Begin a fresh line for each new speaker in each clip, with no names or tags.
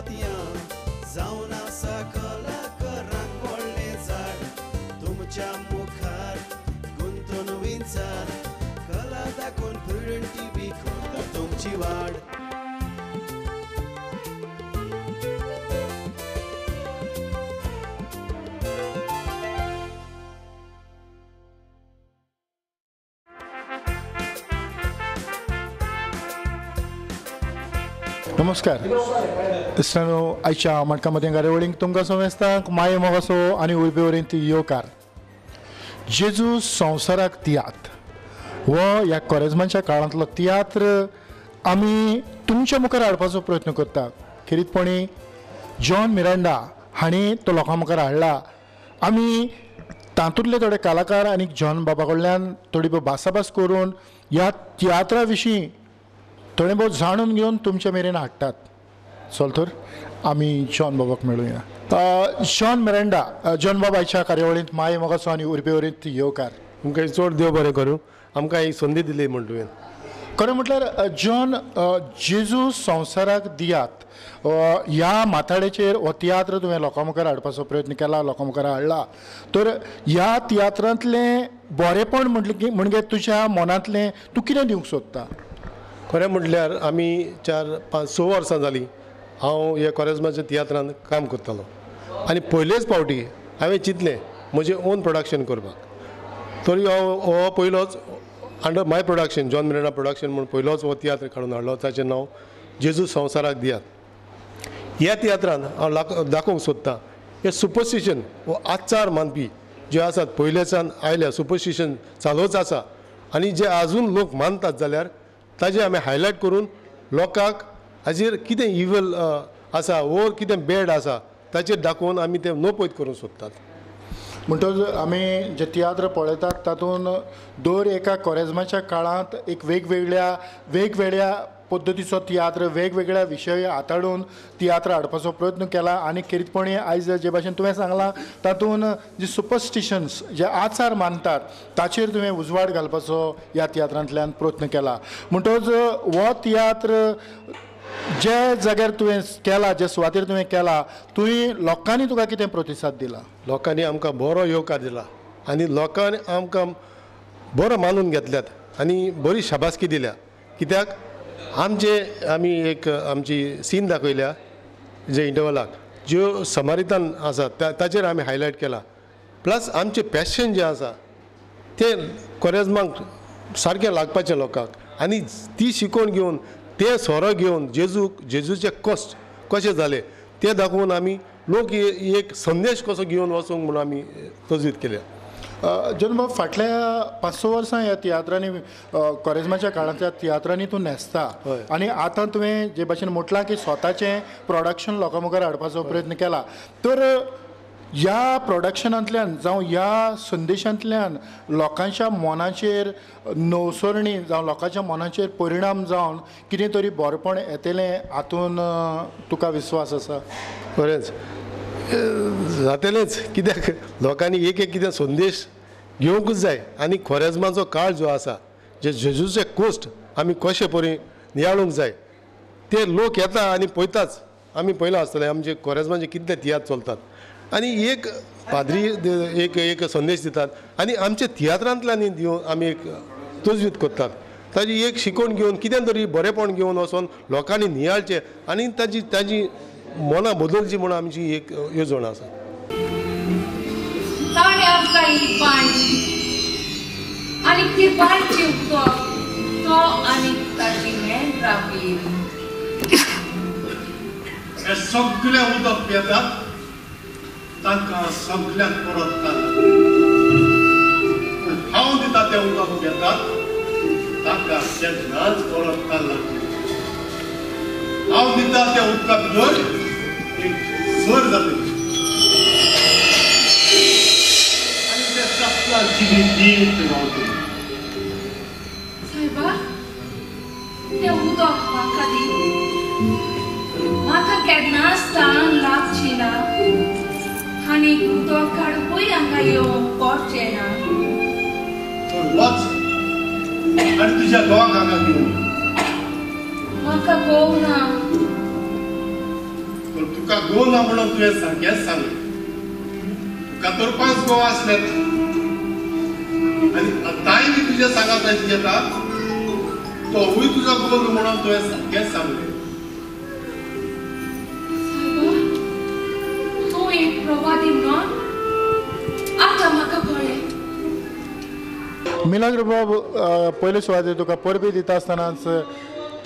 पोतया जावन आसा कलाकाराक व्हडलें झाड तुमच्या मुखार गुंतून विंचार कला दाखोवन प्रुडंट टीव्ही करता तुमची वाड.
नमस्कार इस्रानो आयच्या मटकामध्ये गारेवळींक तुमकां समेस्तांक माये मोगासो आनी उर्बेवरींत येवकार. जेजू संवसाराक तियात्र हो ह्या कोरेजमांच्या काळांतलो तियात्र आमी तुमच्या मुखार हाडपाचो प्रयत्न करता. खेरीतपणी जॉन मिरांडा हांणी तो लोकां मुखार हाडला. आमी तातूंतले थोडे कलाकार आनी जॉन बाबा कडल्यान थोडी भासाभास करून ह्या तियात्रा विशीं थोडे बहुत जाणून घेवन तुमच्या मेरेन हाडटात. चल तर आमी जॉन बाबाक मेळुया. जॉन मिरांडा, जॉन बाबा आयच्या कार्यावळींत माये मोगासो आनी उर्बेवरींत येवकार.
तुमकां चड देव बरें करूं, आमकां ही संदी दिली म्हण तुवें.
खरें म्हटल्यार जॉन, जेजू संवसाराक दियात ह्या माथाड्याचेर हो तियात्र तुवें लोकां मुखार हाडपाचो प्रयत्न केला, लोकां मुखार हाडला. तर ह्या तियात्रांतलें बरेंपण म्हणजे तुज्या मनांतलें तूं कितें दिवंक सोदता?
खरें म्हटल्यार आमी 4-5-6 वर्सां जालीं हांव ह्या कोरेजमाच्या तियात्रांत काम करतालो आनी पयलेच फावटी हांवें चिंतलें म्हजें ओन प्रोडक्शन करपाक. तरी हो पयलोच अंडर माय प्रोडक्शन, जॉन मिरांडा प्रोडक्शन म्हणून पयलोच हो तियात्र काडून हाडलो. ताचें नांव जेजू संवसाराक दियात. ह्या तियात्रांत हांव दाखोवंक सोदतां हे सुपरस्टिशन हो आचार मानपी जे आसात पयलेच्यान आयल्या, सुपरस्टिशन चालूच आसा आनी जे आजून लोक मानतात जाल्यार ताजें आमी हायलायट करून लोकांक हाजेर कितें इवल आसा वो कितें बॅड आसा ताचेर दाखोवन आमी तें नोपैत करूंक सोदतात.
म्हणटच आमी जे तियात्र पळयतात तातूंत दर एका कोरेजमाच्या काळांत एक वेगवेगळ्या पद्दतीचो तियात्र, वेगवेगळ्या विशय हाताळून तियात्र हाडपाचो प्रयत्न केला. आनी खेरीतपणी आयज जे भाशेन तुवें सांगलां तातूंत जे सुपरस्टिशन्स जे आचार मानतात ताचेर तुवें उजवाड घालपाचो ह्या तियात्रांतल्यान प्रयत्न केला. म्हणटच हो तियात्र जे जाग्यार तुवें केला, जे सुवातेर तुवें केला, थंय लोकांनी तुका कितें प्रतिसाद दिला?
लोकांनी आमकां बरो येवकार दिला आनी लोकांनी आमकां बरो मानून घेतल्यात आनी बरी शाबासकी दिल्या. कित्याक आमी आमची सीन दाखयल्या जे इंटरवलाक ज्यो समारितान आसा ताचेर आमी हायलायट केला. प्लस आमचें पॅशन जें आसा तें कोरेजमांक सारकें लागपाचें लोकांक आनी ती शिकोवन घेवन ते सोरो घेवन जेजूचे कश्ट कशें जाले ते दाखोवन आमी लोक एक संदेश कसो घेवन वचूंक म्हणून आमी तजवीज केल्या.
जन्म फाटल्या 5-6 वर्सां ह्या तियात्रांनी कोरेजमाच्या काळांतल्या तियात्रांनी तूं न्हेसता आनी आतां तुवें जे भाशेन म्हटलां की स्वताचें प्रोडक्शन लोकां मुखार हाडपाचो प्रयत्न केला. तर ह्या प्रोडक्शनांतल्यान जावं ह्या संदेशांतल्यान लोकांच्या मनाचेर नवसरणी जावं लोकांच्या मनाचेर परिणाम जावन कितें तरी बरेंपण येतलें हातून तुका विश्वास आसा?
खरेंच जातलेंच, कित्याक लोकांनी एक कितें संदेश घेवंकूच जाय. आनी कोरेजमाचो काळ जो आसा जे जेजूचे कश्ट आमी कशे परी नियाळूंक जाय ते लोक येता आनी पळयताच. आमी पयलां आसतलें आमचे कोरेजमाचे कितले तियात्र चलतात आनी एक पाद्री एक संदेश दितात आनी आमच्या तियात्रांतल्यान दिवन आमी एक तजवीज करतात. ताजी एक शिकवण घेवन कितें तरी बरेंपण घेवन वचोन लोकांनी नियाळचें आनी ताजी मनां बदलची म्हणून आमची एक येवजण आसा.
आनी ती बांदची तो आनी ताची मेंढरां बी
हे सगळे उदक पितात तांकां सगळ्यांक परत घालतात. हांव दिता तें उदक पितात तांकां केन्नाच परत घालना. हांव दिता त्या उदका भितर एक झर जातली आनी ते सगळ्या जिवीत रावतली.
सायबा तें उदक म्हाका दी. म्हाका केन्नाच तहान लागची ना आनी उदक काडूंकूय हांगा येवंक पडचें ना.
तर वच आनी तुज्या घोवाक हांगा घेवन
म्हाका भोव ना.
पूण तुका गो ना म्हणून तुवें सारकेंच सांगलें तुका तर 5 गो आसल्यात आनी आतांय बी तुज्या सांगात येता तोवूय तुजो गो न्हू म्हणून तुवें सारकेंच सांगलें
तूं एक प्रवादी म्हणून आतां म्हाका कळ्ळें
मिलाग्र बाब पयले सुवातेर तुका परबी दिता आसतनाच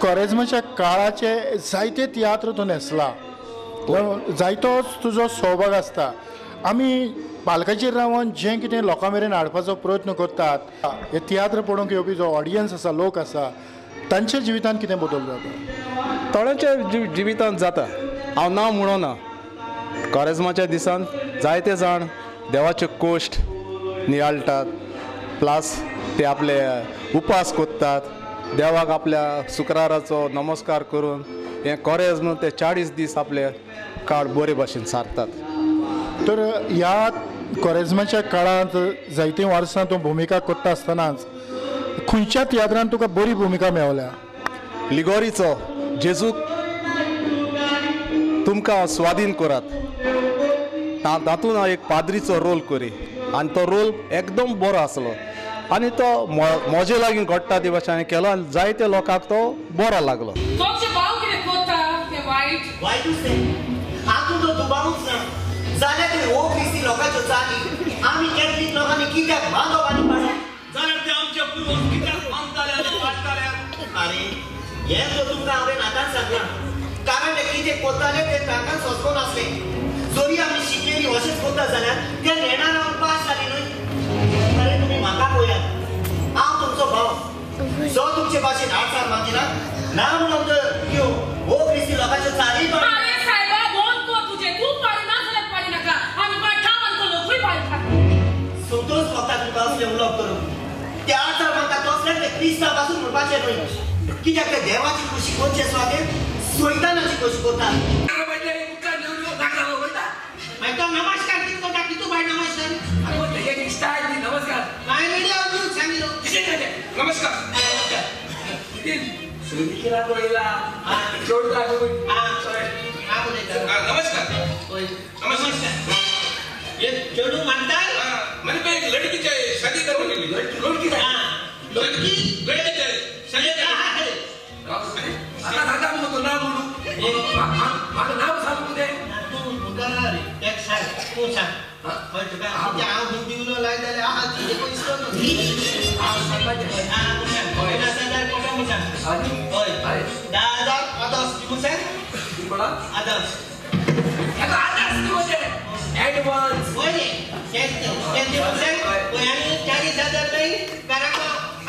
कॉरेजमाच्या काळाचे जायते तियात्र तूं न्हेसला जायतोच तुजो सहभाग आसता आमी पालकाचेर रावन जें कितें लोकां मेरेन हाडपाचो प्रयत्न करतात हे तियात्र पळोवंक येवपी जो ऑडियन्स आसा लोक आसा तांच्या जिवितांत कितें बदल जाता
थोड्यांच्या जिवितांत जाता हांव ना म्हणना कॉरेजमाच्या दिसान जायते जाण देवाचे कोश्ट नियाळटात प्लस ते आपले उपास कोत्तात देवाक आपल्या शुक्राराचो नमस्कार करून हे कॉरेज न्हू ते 40 दीस आपले काळ बरे भाशेन सारतात
तर ह्या कॉरेजमाच्या काळांत जायतीं वर्सां तूं भुमिका करता आसतनाच खंयच्या तियात्रांत तुका बरी भुमिका मेळल्या
लिगोरीचो जेजूक तुमकां स्वाधीन करात तातूंत हांव एक पाद्रीचो रोल करी आनी तो रोल एकदम बरो आसलो आनी तो मोजे लागीं घडटा ते भाशेन केलो आनी जायत्या लोकांक तो बरो लागलो
तुमचे भाव कितें कोता ते वायट
वायटूच तें हातूंत तो दुबावूच ना जाल्यार ते हो क्रिस्ती लोकांच्यो जाली आमी कॅथलीक लोकांनी कित्याक बांदोबानी पाडल्या जाल्यार ते आमचे पुर्वज कित्याक बांदताले आनी वाडटाले अरे हें तर तुमकां हांवें आतांच सांगलां कारण ते कितें कोत्ताले ते तांकां सोंसको नासले जरी आमी शिकलेली अशेंच कोत्ता जाल्यार ते नेणार रावन पास जाली न्हय अरे तुमी म्हाका पळयात हांव तुमचो भाव जो तुमचे भाशेन आडसार मागिना ना म्हणून तर ह्यो हो क्रिस्ती लोकांच्यो चाली
अरे सायबा दोन को तुझे तू पाडी ना जाल्यार पाडी नाका आमी पाठा मानतो लोकूय पाडटा
संतोष फक्त तुका असले उलोवप करून ते आडसार मागता तसले ते क्रिस्तांव पासून म्हणपाचें न्हय कित्याक ते देवाची खुशी कोणचे स्वागत सैतानाची खुशी करतात नमस्कार कितको टाकी तू बाय नमस्कार नमस्कार नाही रेडी अजून सांगितलं नमस्कार सुनिकिरा बोलला जोडता नमस्कार नमस्कार ये जोडू म्हणतात
मैंने पे एक लड़की चाहिए शादी करने के लिए
लड़की
लड़की चाहिए शादी
है
आता दादा मुझे नाम बोलू मां नाम सांगू दे
तू बुगार एक सांग तू सांग होय तुका त्या हांव हिंदीलो लाय जाल्यार आहा तुजे पयसो न्हू हांव सांगपाचें हां तू सांग होय 10,000 कोटा मु सांग होय 10,000 आदर्श तू सांग कोणा आदर्श आता आदर्श तू म्हणजे ॲडव्हान्स होय रे त्यांचे सांग होय आणि 40,000 नाही करा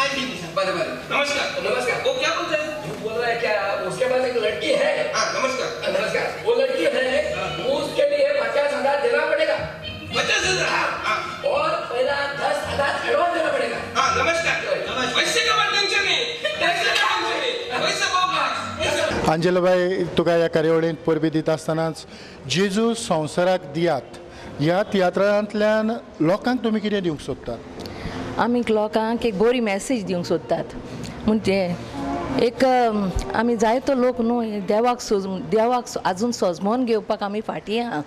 आधी
बराबर नमस्कार नमस्कार वो क्या बोलते हैं
बोल रहा है क्या उसके पास एक लड़की है
हाँ नमस्कार
नमस्कार वो लड़की है उसके लिए 50,000 देना पड़ेगा
50,000
और पहला 10,000 एडवांस देना पड़ेगा
हाँ नमस्कार पैसे का बात टेंशन नहीं पैसे का टेंशन नहीं पैसे होगा
अंजलाबाई तुका ह्या कार्यावळींत परबी दिता आसतनाच जेजू संवसाराक दियात ह्या तियात्रांतल्यान लोकांक तुमी कितें दिवंक सोदतात
आमी लोकांक एक बरी मॅसेज दिवंक सोदतात म्हणजे एक आमी जायतो लोक न्हू देवाक आजून सजमोन घेवपाक आमी फाटीं आहा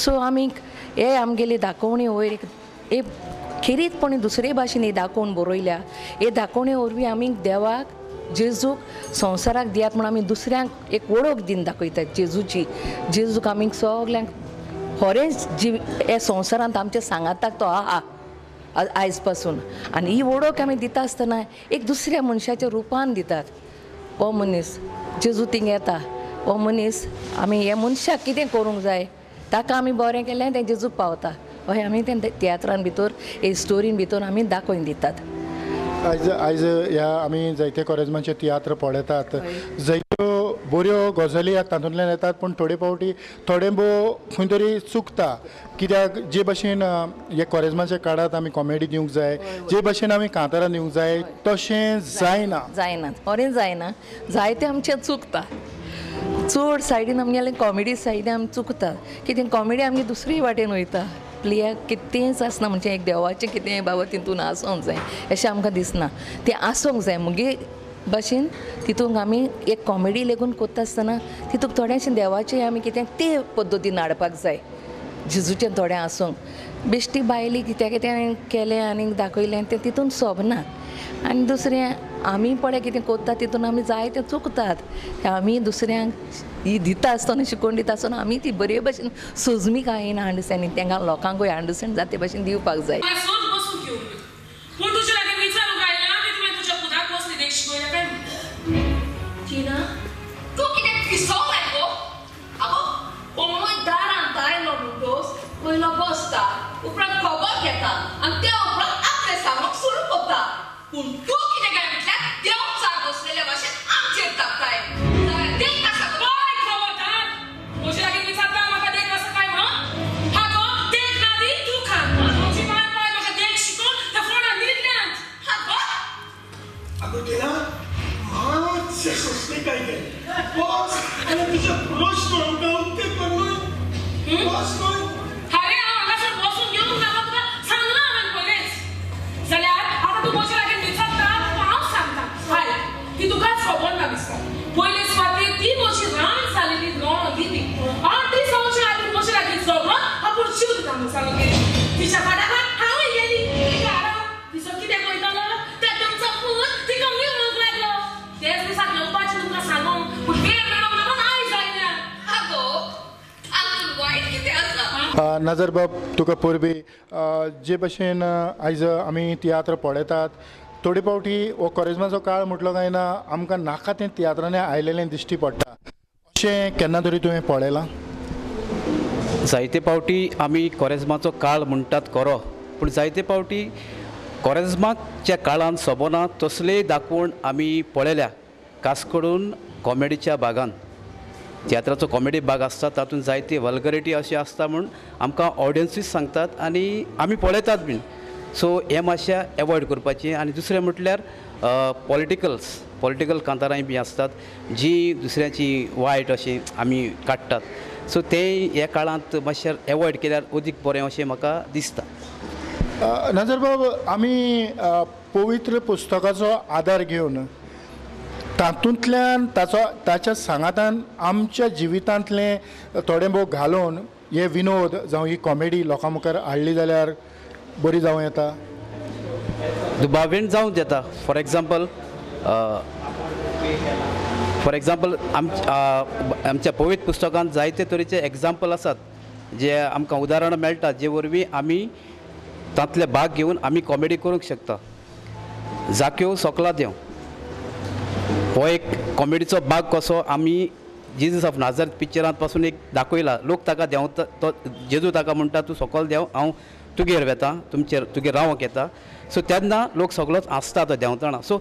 सो आमी हे आमगेली दाखोवणी वयर एक खिरीतपणी दुसरे भाशेन दाखोवन बरयल्या हे दाखोवणे वरवीं आमी देवाक जेजूक संवसाराक दियात म्हण आमी दुसऱ्यांक एक वळख दिन दाखयतात जेजूक आमी सगल्यांक खरेंच हे संवसारांत आमच्या सांगाताक तो आहा आयज पासून आनी ही वळख आमी दिता आसतना एक दुसऱ्या मनशाच्या रुपान दितात हो मनीस जेजू थिंग येता हो मनीस आमी हे मनशाक कितें करूंक जाय ताका आमी बरें केलें तें जेजूक पावता अशें आमी तें तियात्रान भितर हे स्टोरीन भितर आमी दाखोवन दितात
आयज ह्या आमी जायते कॉरेजमाचे तियात्र पळयतात जायत्यो बऱ्यो गजाली तातूंतल्यान येतात पूण थोडे फावटी थोडे खंय तरी चुकता कित्याक जे भाशेन हे कॉरेजमाच्या काळांत आमी कॉमेडी दिवंक जाय जे भाशेन आमी कांतारां दिवंक जाय तशें जायना
खरें जायना जायते आमचें चुकता चड सायडीन आमगेले कॉमेडी सायडीन आमी चुकता कित्याक कॉमेडी आमगे दुसरी वाटेन वयता प्लेयाक कितेंच आसना म्हणजे एक देवाचें कितें बाबा तितून आसूंक जाय अशें आमकां दिसना तें आसूंक जाय मुगे भाशेन तितूंक आमी एक कॉमेडी लेगून करता आसतना तितूंक थोडेंशें देवाचें आमी कितें ते पद्दतीन हाडपाक जाय जेजूचें थोडें आसूंक बेश्टी बायली कितें कितें केलें आनी दाखयलें तें तितून सोबना आनी दुसरें आमी पळय कितें करता तितून आमी जाय तें चुकतात आमी दुसऱ्यांक ही दिता आसतना शिकोवन दिता आसतना आमी ती बरे भशेन सोजमी काय इन अंडरस्टँडींग तांकां लोकांकूय अंडरस्टँड जाता बशेन दिवपाक जाय
पयलो बसता उपरांत खबर घेता आनी त्या उपरांत आपले सांगूंक सुरू करता पूण तूं कितें काय म्हटल्यार देव चार बसलेल्या भाशेन आमचेर तापताय देख कसा काय खबरदार म्हजे लागीं विचारता म्हाका देख कसो काय म्हणून हा गो देख ना दी तूं खान म्हजी बाय बाय म्हाका देख शिकोवन त्या फोंडार न्हिदल्यात हा गो
आगो गेला मातशें सोंसलें काय गे बस आनी तुजे प्रश्न आमकां उत्तर कर बस न्हय
जाल्यार आतां तूं म्हजे लागीं विचारता हांव सांगता हाय ती तुकाच खबर ना दिसता पयले सुवातेर ती म्हजी रान जालेली न्हय दिली 8 दीस जावचे आदीं म्हजे लागीं झगडून आपूण जीव दिता म्हूण सांगून गेली तिच्या फाटाफाट हांवूय गेली तिचो कितें पळयतलो तें तुमचो पूत तिका मिळूंक लागलो तेच दिसाक येवपाचें तुमकां सांगूंक पूण वेळ मेळोंक लागून आयज जायना आगो हातूंत वायट कितें आसा
नजर बाब तुका परबी जे भशेन आयज आमी तियात्र पळयतात थोडी फावटी हो कॉरिजमाचो काळ म्हटलो काय ना आमकां नाका तें तियात्रांनी आयलेलें दिश्टी पडटा अशें केन्ना तरी तुवें पळयलां
जायते फावटी आमी कॉरिजमाचो काळ म्हणटात खरो पूण जायते फावटी कॉरिजमाच्या काळांत सोबना तसलेय दाखोवन आमी पळयल्या खास करून कॉमेडीच्या भागांत तियात्राचो कॉमेडी भाग आसता तातूंत जायती वल्गरिटी अशी आसता म्हूण आमकां ऑडियन्सीस सांगतात आनी आमी पळयतात बीन सो हें मातशें एवॉयड करपाचें आनी दुसरें म्हटल्यार पॉलिटिकल कांतारांय बी आसतात जी दुसऱ्याची वायट अशी आमी काडटात सो तें ह्या काळांत मातशें एवॉयड केल्यार अदीक बरें अशें म्हाका दिसता
नजर बाब आमी पवित्र पुस्तकाचो आदार घेवन तातूंतल्यान ताच्या सांगातान आमच्या जिवितांतले थोडे भोव घालून हे विनोद जावं ही कॉमेडी लोकां मुखार हाडली जाल्यार बरी जावं येता
दुबावेन जावं येता फॉर एग्जाम्पल आमच्या पवित्र पुस्तकांत जायते तरेचे एग्जाम्पल आसात जे आमकां उदाहरणां मेळटात जे वरवीं आमी तांतले भाग घेवन आमी कॉमेडी करूंक शकता जाक्यो सोकला देंव हो एक कॉमेडीचो भाग कसो आमी जिजस ऑफ नाझरेथ पिक्चरांत पासून एक दाखयला लोक ताका देंवता तो जेजू ताका म्हणटा तूं सकयल देंव हांव तुगेर वेता तुगेर रावंक येता सो तेन्ना लोक सगळोच आसता तो देंवतना सो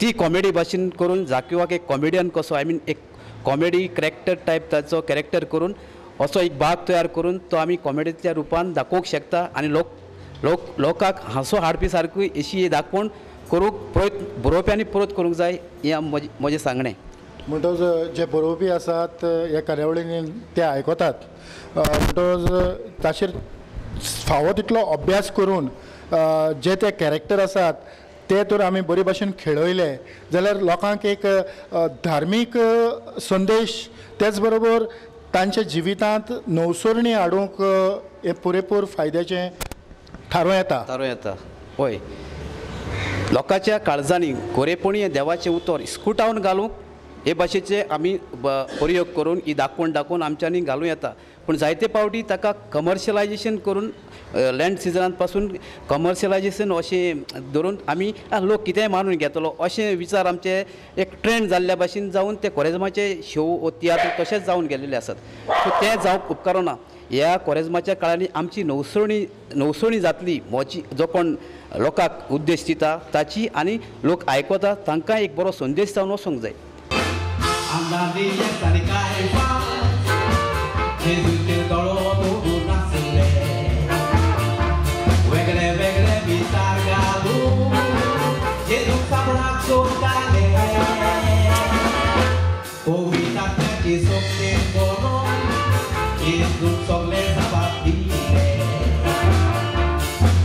ती कॉमेडी भाशेन करून जाक्युवाक एक कॉमेडियन कसो आय मीन एक कॉमेडी कॅरेक्टर टायप ताचो कॅरेक्टर करून असो एक भाग तयार करून तो आमी कॉमेडीच्या रुपान दाखोवंक शकता आनी लोकांक हांसो हाडपी सारकी अशी दाखोवन करूंक बरोवप्यांनी परत करूंक जाय हें म्हजें सांगणें
म्हणटच जे बरोवपी आसात ह्या कार्यावळींनी ते आयकतात म्हणटच ताचेर फावो तितलो अभ्यास करून जे ते कॅरेक्टर आसात ते तर आमी बरे भाशेन खेळयले जाल्यार लोकांक एक धार्मीक संदेश तेच बरोबर तांच्या जिवितांत नवसरणी हाडूंक हे पुरेपूर फायद्याचें थारूं येता
हय लोकांच्या काळजांनी गोरेपणी हें देवाचें उतर इस्कुटावन घालूंक हे भाशेचे आमी प्रयोग करून ही दाखोवन आमच्यांनी घालूं येता पूण जायते फावटी ताका कमर्शलायजेशन करून लँड सिजनांत पासून कमर्शलायजेशन अशें धरून आमी लोक कितेंय मानून घेतलो अशें विचार आमचे एक ट्रेंड जाल्ल्या भाशेन जावन ते कॉरेजमाचे शो वो तियात्र तशेंच जावन गेल्ले आसात सो तें जावंक उपकारना ह्या कॉरेजमाच्या काळांनी आमची नवसणी जातली जो कोण लोकांक उद्देश दिता ताची आनी लोक आयकता तांकां एक बरो संदेश जावन वचोंक जाय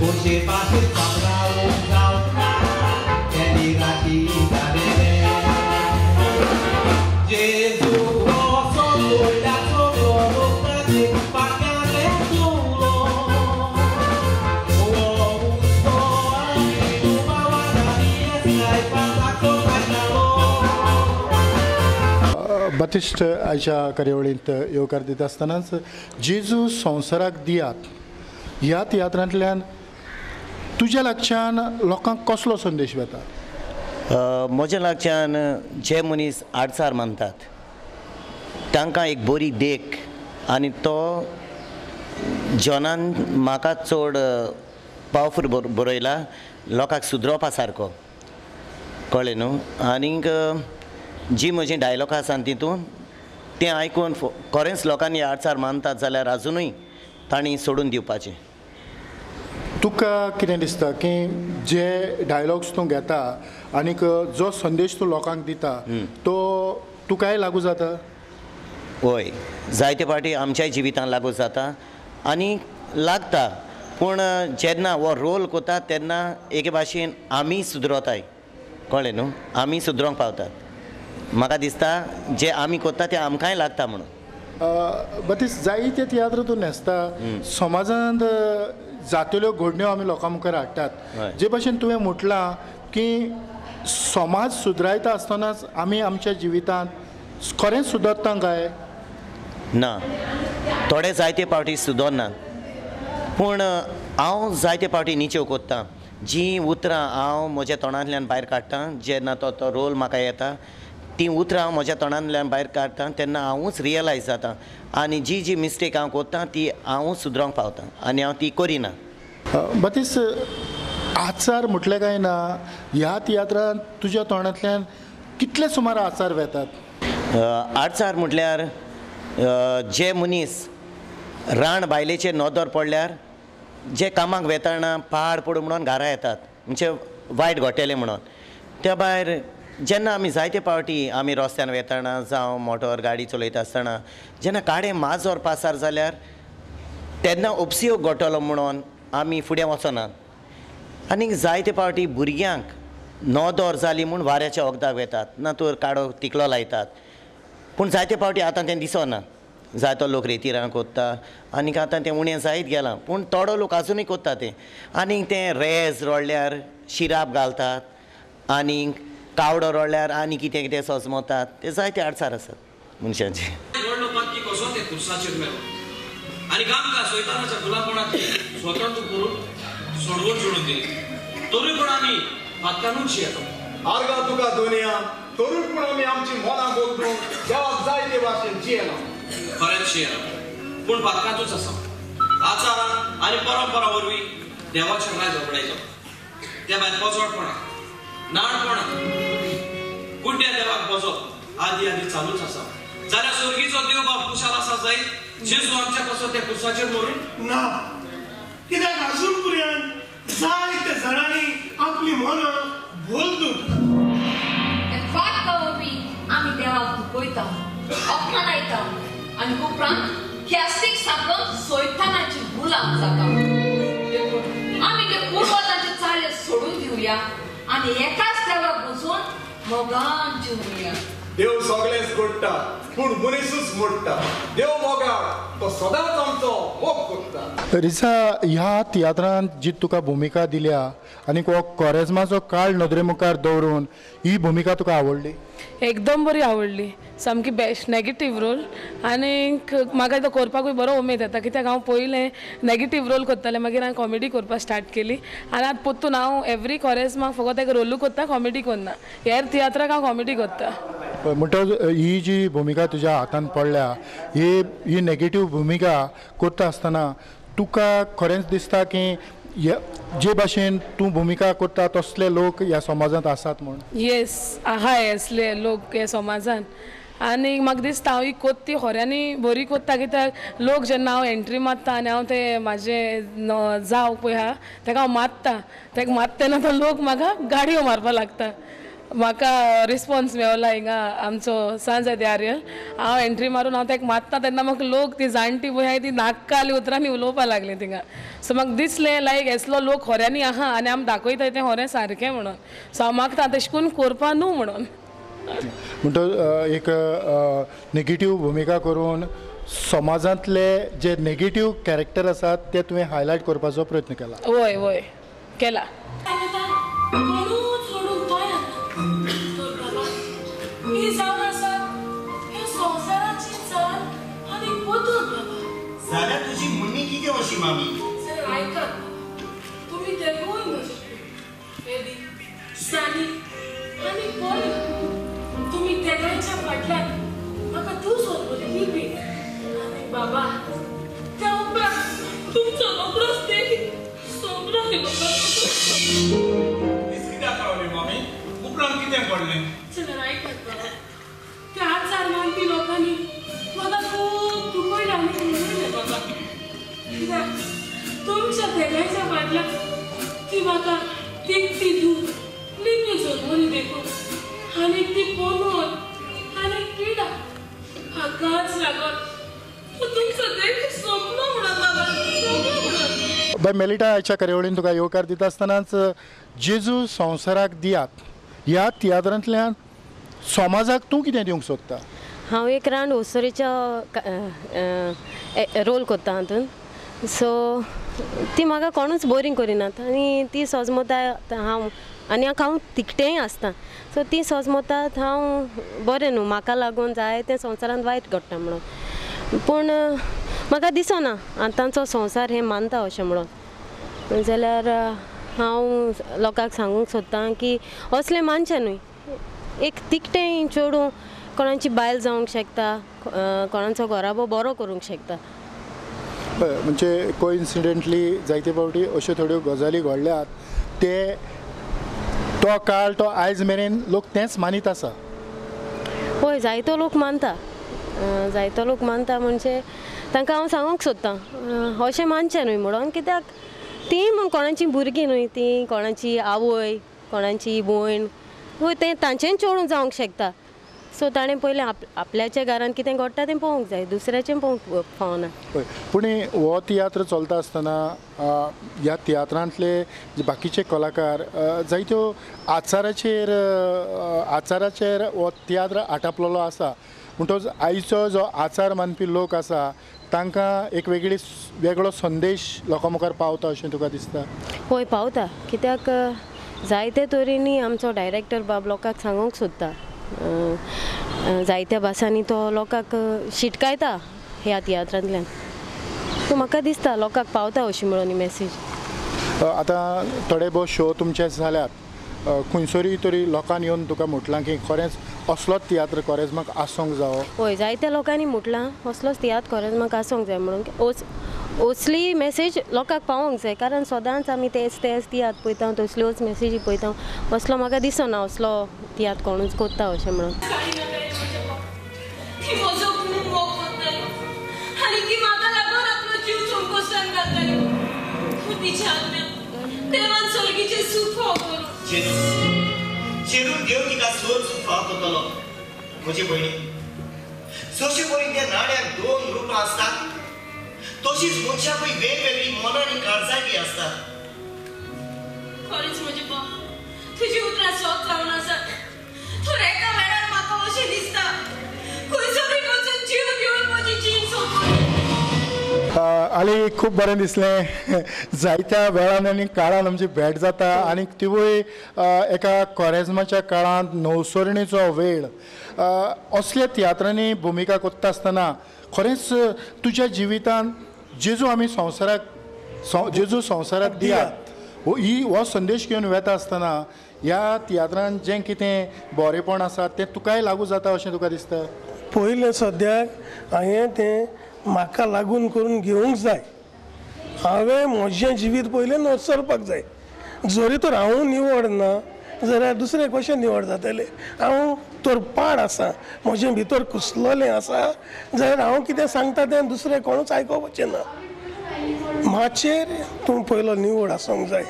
Você passa pra um calma, quer ligar aqui, tá bebendo.
बतिश्ट आयच्या कार्यावळींत येवकार दिता आसतनाच जेजू संवसाराक दियात ह्या तियात्रांतल्यान तुज्या लागच्यान लोकांक कसलो संदेश वता?
म्हज्या लागच्यान जे मनीस आडसार मानतात तांकां एक बरी देख आनी तो जॉनान म्हाका चड पावरफूल बरयला लोकांक सुदरोवपा सारको कळ्ळें न्हू. आनीक जी म्हजी डायलॉगां आसात तितून तें आयकून खरेंच लोकांनी आडसार मानतात जाल्यार आजुनूय तांणी सोडून दिवपाचें.
तुका कितें दिसता की जे डायलॉग्स तूं घेता आनीक जो संदेश तूं लोकांक दिता तो तुकाय लागू जाता?
हय, जायते फावटी आमच्याय जिवितांत लागू जाता आनी लागता. पूण जेन्ना हो रोल करता तेन्ना एके भाशेन आमी सुदरताय कळ्ळें न्हू, आमी सुदरोंक पावतात. म्हाका दिसता जे आमी करता तें आमकांय लागता म्हणून.
बतीस जायते तियात्र तूं न्हेसता समाजांत जातल्यो घडण्यो आमी लोकां मुखार हाडटात. जे भाशेन तुवें म्हटलां की समाज सुदरायता आसतनाच आमी आमच्या जिवितांत खरेंच सुदरता काय?
ना, थोडे जायते फावटी सुदरनात. पूण हांव जायते फावटी निच्यो कोत्ता. जी उतरां हांव म्हज्या तोंडांतल्यान भायर काडटां जेन्ना तो रोल म्हाका येता ती उतरां हांव म्हज्या तोंडांतल्यान भायर काडटां तेन्ना हांवूच रियलायज जाता आनी जी मिस्टेक हांव कोत्तां ती हांवूच सुदरोंक पावतां आनी हांव ती करिना.
बतीस आचार म्हटलें काय ना ह्या तियात्रांत तुज्या तोंडांतल्यान कितले सुमार आचार वेतात?
आडसार म्हटल्यार जे मनीस रान बायलेचेर नदर पडल्यार जे कामाक वेताना पाड पडूं म्हणून घरा येतात म्हणजे वायट घोटेले म्हणून. त्या भायर जेन्ना आमी जायते फावटी आमी रस्त्यान वेताना जावं मोटर गाडी चलयता आसतना जेन्ना काडे माजोर पासार जाल्यार तेन्ना उपयोग घडटलो म्हणून आमी फुडें वचनात. आनीक जायते फावटी भुरग्यांक नदर जाली म्हूण वाऱ्याच्या वखदाक वेतात ना तर काडो तिकलो लायतात. पूण जायते फावटी आतां तें दिसना. जायतो लोक रेतीरां कोत्ता आनीक आतां तें उणें जायत गेलां पूण थोडो लोक आजुनूय कोत्ता तें. आनीक तें रेज रोडल्यार शिराप घालतात आनीक कावडो रोडल्यार आनी कितें कितें सजमतात. ते जायते आडसार आसात मनशांचे.
की कसो ते खुर्साचेर मेलो आनी आमकां सैतानाच्या गुलामपणांतली स्वतंत्र करून सोडून दिली. तरी पूण आमी हातानूच येतो.
आर्गा तुका दुनिया तरी पूण आमी आमची मनां बदलून देवाक जायते भाशेन जियेना.
खरेंच शियेना पूण पातकांतूच आसा. आचारान आनी परंपरा वरवीं देवाचें राज उगडायता. त्या भायर पोचोडपणां नाडपणां गुड्ड्या देवाक बसप आदी चालूच आसा. जाल्यार सर्गीचो देव बाब कुशाल आसा जायत जेजू आमच्या कसो त्या कुर्साचेर मरून
ना. कित्याक आजून पर्यंत जायते जाणांनी आपली मनां बोलतून
आमी देवाक दुखयता अपमानायता आनी उपरांत कॅस्टीक सारको सैतानाची गुलाम जाता. आमी ते पुर्वजांचे चाले सोडून दिवया आनी एकाच देवाक बसून मोगान जिवया.
देव सगळेंच घडटा पूण मनीसूच मोडटा. देव मोगाळ तो सदांच आमचो मोग करता.
रिसा ह्या तियात्रांत जी तुका भुमिका दिल्या आनी हो कोरेजमाचो काळ नदरे मुखार दवरून ही भुमिका तुका आवडली?
एकदम बरी आवडली. सामकी बेस्ट नेगेटीव रोल आनीक म्हाका तो करपाकूय बरो उमेद येता कित्याक हांव पयलें नेगेटीव रोल करतालें मागीर हांवें कॉमेडी करपाक स्टार्ट केली आनी आतां परतून हांव एवरी कोरेजमाक फकत एक रोलू करता कॉमेडी करना. हेर तियात्राक हांव कॉमेडी करता.
म्हणटच ही जी भुमिका तुज्या हातान पडल्या ही नेगेटीव भुमिका करता आसतना तुका खरेंच दिसता की जे भाशेन तूं भुमिका करता तसले लोक ह्या समाजांत आसात म्हूण?
येस, आहाय असले लोक ह्या समाजान. आनी म्हाका दिसता हांव ही कोत्ती खऱ्यांनी बरी कोत्ता कित्याक लोक जेन्ना हांव एंट्री मारता आनी हांव ते म्हाजें जाव पळय आहा ताका हांव मारता ताका मारता तेन्ना तो लोक म्हाका गाडयो मारपाक लागता. म्हाका रिस्पॉन्स मेवला हिंगा आमचो सांज आर्यल हांव एंट्री मारून हांव ताका मारता तेन्ना म्हाका लोक ती जाणटी पळय आहाय ती नाक्काली उतरांनी उलोवपाक लागली थिंगा. सो म्हाका दिसलें लायक असलो लोक खऱ्यांनी आहा आनी आमी दाखयता तें खरें सारकें म्हणून. सो हांव मागता तशें करून करपा न्हू म्हणून.
म्हणटच एक नेगेटीव भुमिका करून समाजांतले जे नेगेटीव कॅरेक्टर आसात ते तुवें हायलायट करपाचो प्रयत्न केला?
वय वय केला. आणि पळय तुम्ही तेगायच्या फाटल्यान म्हाका तूं सोदलेली भेट आनी बाबा त्या उपरांत तुमचो रोखडोच देखीत सोबरो
कित्याक रावली मामी उपरांत कितें घडलें
चल आयकात बाबा त्या आचार मानपी लोकांनी म्हाका खूब दुखयलें आनी उलयलें बाबा कित्याक तुमच्या तेगायच्या फाटल्यान ती म्हाका तिकती दूर लिपी जल्मली देखून आनी ती पोनोन आनी पिडा हाकाच लागून तुमचो देखीत सोंपलो म्हणून बाबा सोंपलो म्हणून
बाय मेलिटा आयच्या कार्यावळीन तुका येवकार दिता आसतनाच जेजू संवसाराक दियात ह्या तियात्रांतल्यान समाजाक तूं कितें दिवंक सोदता?
हांव एक राउंड ओसोरेच्या रोल करता हातून सो ती म्हाका कोणूच बोरींग करिनात आनी ती सजमता हांव आनी हांव तिकटेंय आसता सो ती सजमतात हांव बरें न्हू म्हाका लागून जाय तें संवसारांत वायट घडटा म्हणून पूण म्हाका दिसना आतांचो संवसार हें मानता अशें म्हणून जाल्यार हांव लोकांक सांगूंक सोदतां की असलें मानचें न्हय एक तिकटें चेडूं कोणाची बायल जावंक शकता कोणाचो घोराबो बरो करूंक शकता
म्हणजे कोइन्सिडेंटली जायते फावटी अश्यो थोड्यो गजाली घडल्यात ते तो काळ तो आयज मेरेन लोक तेंच मानीत आसा
हय जायतो लोक मानता म्हणजे तांकां हांव सांगूंक सोदतां अशें मानचें न्हय म्हणून कित्याक ती म्हण कोणाची भुरगीं न्हय ती कोणाची आवय कोणाची भयण हय तें तांचें चेडूं जावंक शकता सो ताणें पयलें आपल्याच्या घरान कितें घडटा तें पळोवंक जाय दुसऱ्याचें पळोवंक फावना
पूण हो तियात्र चलता आसतना ह्या तियात्रांतले जे बाकीचे कलाकार जायत्यो आचाराचेर हो तियात्र आटापलेलो आसा म्हणटच आयचो जो आचार मानपी लोक आसा तांकां एक वेगळो संदेश लोकां मुखार पावता अशें तुका दिसता?
हय पावता कित्याक जायते तरेनी आमचो डायरेक्टर बाब लोकांक सांगूंक सोदता जायत्या भासांनी तो लोकांक शिटकायता ह्या तियात्रांतल्यान सो म्हाका दिसता लोकांक पावता अशी म्हणून ही मॅसेज.
आतां थोडे भोव शो तुमचे जाल्यात खंयसरी तरी लोकांनी येवन तुका म्हटलां की खरेंच असलोच तियात्र कोरेजमाक आसूंक जावो?
हय जायत्या लोकांनी म्हटलां असलोच तियात्र कोरेजमाक आसूंक जाय म्हणून असली मॅसेज लोकांक पावोंक जाय कारण सदांच आमी तेच तियात्र पळयता तसल्योच मॅसेजी पळयता असलो म्हाका दिसना असलो तियात्र कोणूच कोत्ता अशें म्हणून.
शेरून देव तिका सोर फाव करतलो म्हजे भयणी जशे पळय त्या नाण्याक दोन रुपां आसतात तशीच मनशाकूय वेगवेगळी मनां आनी काळजांय आसतात.
खरेंच म्हजे बाब तुजी उतरां सोच जावन आसात तर एका वेळार म्हाका अशें दिसता खंयसरूय वचून जीव दिवन म्हजी जीण सोंपली.
आनी खूब बरें दिसलें जायत्या वेळान आनी काळान आमची भेट जाता आनी तिवूय एका कोरेजमाच्या काळांत नवसरणीचो वेळ असल्या तियात्रांनी भुमिका करता आसतना खरेंच तुज्या जिवितांत जेजू आमी जेजू संवसाराक दियात हो संदेश घेवन वेता आसतना ह्या तियात्रांत जें कितें बरेंपण आसा तें तुकाय लागू जाता अशें तुका दिसता?
पयलें सद्याक हांवें तें म्हाका लागून करून घेवंक जाय. हांवें म्हजें जिवीत पयलें नोसरपाक जाय. जरी तर हांव निवड ना जाल्यार दुसरे कशें निवड जातलें. हांव तर पाड आसा म्हजें भितर कुसलोलें आसा जाल्यार हांव कितें सांगता तें दुसरें कोणूच आयकोवचें ना. माचेर तूं पयलो निवड आसूंक जाय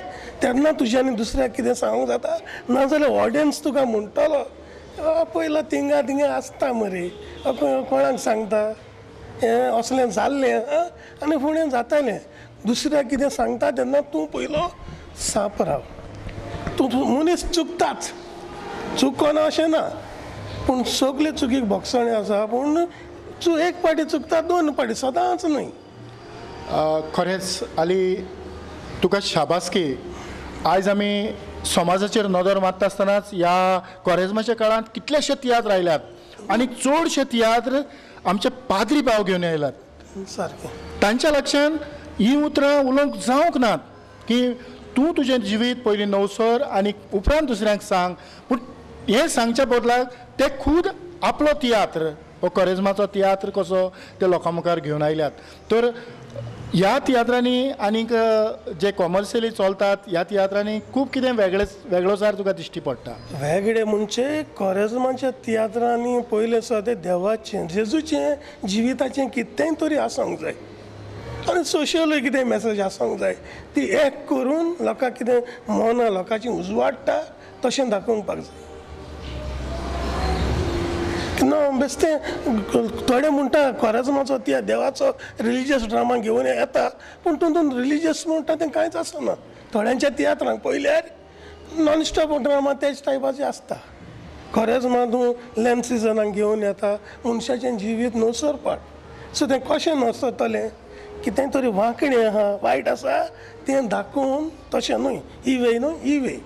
तेन्ना तुज्यानी दुसऱ्याक कितें सांगूंक जाता नाजाल्यार ऑडियन्स तुका म्हणटलो पयलो थिंगा आसता मरे कोणाक सांगता हें असलें जाल्लें आनी फुडें जातालें. दुसऱ्याक कितें सांगता तेन्ना तूं पयलो साप राव. तूं मनीस चुकताच चुकोना अशें ना पूण सगळे चुकीक भोगसणें आसा पूण एक पाटी चुकता दोन पाटी सदांच न्हय.
खरेंच आली तुका शाबासकी. आयज आमी समाजाचेर नदर मारता आसतनाच ह्या कोरेजमाच्या काळांत कितलेशे तियात्र आयल्यात आनी चडशे तियात्र आमचे पाद्री भाव घेवन आयल्यात.
सारकें
तांच्या लक्षांत ही उतरां उलोवंक जावंक नात की तूं तुजें जिवीत पयलीं नवसर आनी उपरांत दुसऱ्यांक सांग पूण हे सांगच्या बदलाक ते खूद आपलो तियात्र हो करेजमाचो तियात्र कसो ते लोकां मुखार घेवन आयल्यात. तर ह्या तियात्रांनी आनीक जे कॉमर्शियली चलतात ह्या तियात्रांनी खूब कितें वेगळोसार तुका दिश्टी पडटा.
वेगळे म्हणजे कॉरेजमाच्या तियात्रांनी पयलें सुद्दां ते देवाचें जेजूचें जिविताचें कितेंय तरी आसूंक जाय आनी सोशियल कितें मॅसेज आसूंक जाय ती एक करून लोकांक कितें मनां लोकांची उजवाडटा तशें दाखोवपाक जाय. बेश्टें थोडे म्हणटा कॉरेजमाचो त्या देवाचो रिलिजियस ड्रामा घेवन येता पूण तातूंत रिलिजियस म्हणटा तें कांयच आसना. थोड्यांच्या तियात्रांक पयल्यार नॉन स्टॉप ड्रामा तेच टायपाचे आसता. कॉरेजमा तूं लॅम्प सिजनाक घेवन येता मनशाचें जिवीत नवसरपाट सो तें कशें नवसरतलें कितें तरी वांकडें आहा वायट आसा तें दाखोवन तशें न्हय ही वे न्हय ही वे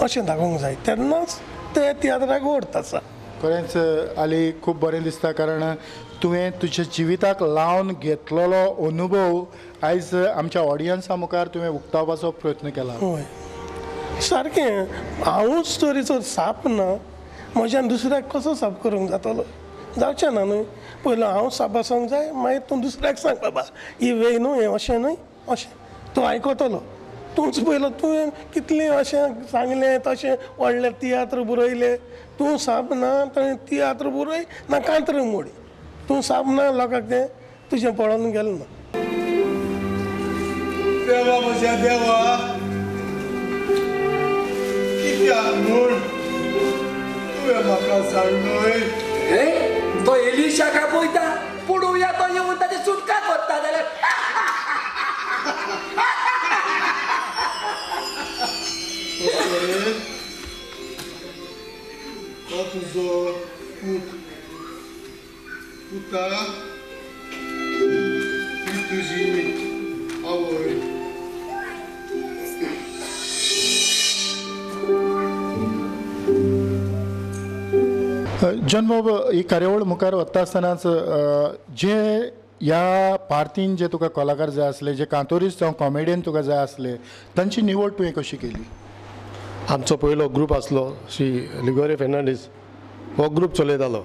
अशें दाखोवंक जाय तेन्नाच ते तियात्राक अर्थ आसा.
खरेंच आली खूब बरें दिसता कारण तुवें तुज्या जिविताक लावन घेतलेलो अनुभव आयज आमच्या ऑडियन्सा मुखार तुवें उक्तावपाचो प्रयत्न केला.
हय सारकें हांवूच तरी जर साप ना म्हज्यान दुसऱ्याक कसो साप करूंक जातलो जावचें ना न्हय. पयलो हांव साप आसूंक जाय मागीर तूं दुसऱ्याक सांग बाबा ही वे न्हय अशें न्हय अशें तो आयकतलो. तूंच पयलो तुवें कितलें अशें सांगलें तशें व्हडलें तियात्र बरयलें तूं साप ना थंय तियात्र बरय ना कांतरां मोडी तूं साप ना लोकांक तें तुजें पळोवन गेलें ना.
देवा म्हज्या देवा कित्याक म्हूण तुवें म्हाका सांडलोय.
तो एलिशाका पळयता पडूया तो येवन ताची सुटका करता जाल्यार
तो तुजो पुता ही तुजी आवय.
जॉन बाब ही कार्यावळ मुखार वता आसतनाच जे ह्या पार्टीन जे तुका कलाकार जाय आसले जे कांतोरीस्ट जावं कॉमेडियन तुका जाय आसले तांची निवड तुवें कशी केली.
आमचो पयलो ग्रूप आसलो श्री लिगोरे फेर्नांडीस हो ग्रूप चलयतालो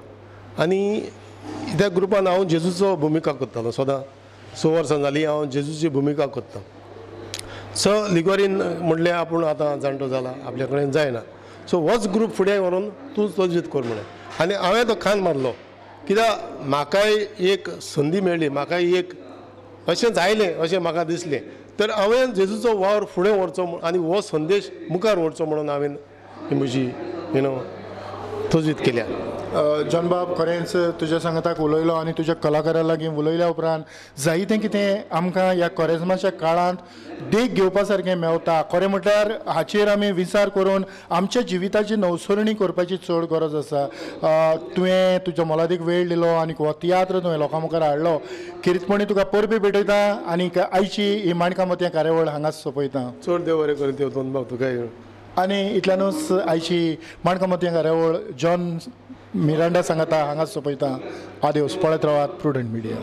आनी त्या ग्रुपान हांव जेजूचो भुमिका करतालो सदां 6 वर्सां जालीं हांव जेजूची भुमिका करता. सो लिगोरीन म्हणलें आपूण आतां जाणटो जाला आपल्या कडेन जायना सो होच ग्रूप फुडें व्हरून तूं तोजीत कर म्हणून आनी हांवें तो खान मारलो कित्याक म्हाकाय एक संदी मेळ्ळी म्हाकाय एक अशें जायलें अशें म्हाका दिसलें तर हांवें जेजूचो वावर फुडें व्हरचो आनी हो संदेश मुखार व्हरचो म्हणून हांवें ही म्हजी तोजीत केल्या.
जॉन बाब खरेंच तुज्या सांगताक उलयलो आनी तुज्या कलाकारा लागीं उलयल्या उपरांत जायतें कितें आमकां ह्या कॉरेजमाच्या काळांत देख घेवपा सारकें मेवता. खरें म्हटल्यार हाचेर आमी विचार करून आमच्या जिविताची नवसरणी करपाची चड गरज आसा. तुवें तुजो मोलादीक वेळ दिलो आनी हो तियात्र तुवें लोकां मुखार हाडलो. खेरीतपणी तुका परबी भेटयता आनी आयची ही माणकामती कार्यावळ हांगाच सोंपयता.
चड देव बरें करून त्यो दोन भाव तुका
आनी इतल्यानूच आयची माणकामती कार्यावळ जॉन मिरांडा सांगता हांगाच सोंपयता. आदेवस पळयत रावात प्रुडंट मिडिया.